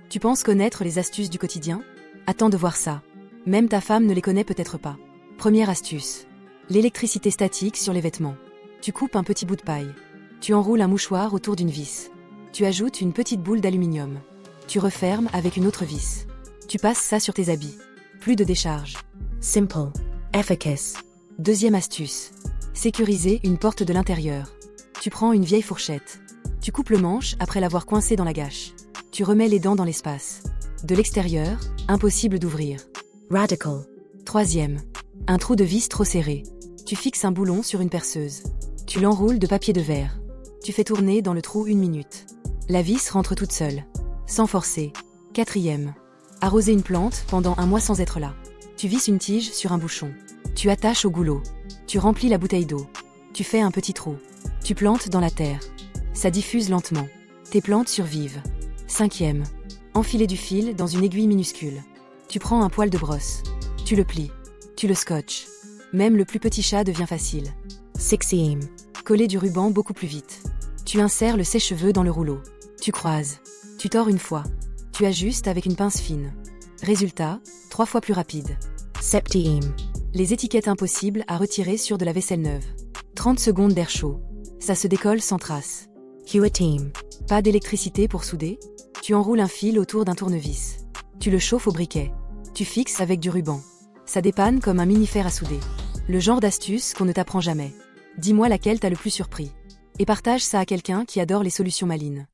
Tu penses connaître les astuces du quotidien? Attends de voir ça. Même ta femme ne les connaît peut-être pas. Première astuce. L'électricité statique sur les vêtements. Tu coupes un petit bout de paille. Tu enroules un mouchoir autour d'une vis. Tu ajoutes une petite boule d'aluminium. Tu refermes avec une autre vis. Tu passes ça sur tes habits. Plus de décharge. Simple. Efficace. Deuxième astuce. Sécuriser une porte de l'intérieur. Tu prends une vieille fourchette. Tu coupes le manche après l'avoir coincé dans la gâche. Tu remets les dents dans l'espace. De l'extérieur, impossible d'ouvrir. Radical. Troisième. Un trou de vis trop serré. Tu fixes un boulon sur une perceuse. Tu l'enroules de papier de verre. Tu fais tourner dans le trou 1 minute. La vis rentre toute seule. Sans forcer. Quatrième. Arroser une plante pendant un mois sans être là. Tu visses une tige sur un bouchon. Tu attaches au goulot. Tu remplis la bouteille d'eau. Tu fais un petit trou. Tu plantes dans la terre. Ça diffuse lentement. Tes plantes survivent. Cinquième. Enfiler du fil dans une aiguille minuscule. Tu prends un poil de brosse. Tu le plies. Tu le scotches. Même le plus petit chat devient facile. Sixième. Coller du ruban beaucoup plus vite. Tu insères le sèche-cheveux dans le rouleau. Tu croises. Tu tords une fois. Tu ajustes avec une pince fine. Résultat, 3 fois plus rapide. Septième. Les étiquettes impossibles à retirer sur de la vaisselle neuve. 30 secondes d'air chaud. Ça se décolle sans trace. Huitième. Pas d'électricité pour souder? Tu enroules un fil autour d'un tournevis. Tu le chauffes au briquet. Tu fixes avec du ruban. Ça dépanne comme un mini-fer à souder. Le genre d'astuce qu'on ne t'apprend jamais. Dis-moi laquelle t'a le plus surpris. Et partage ça à quelqu'un qui adore les solutions malines.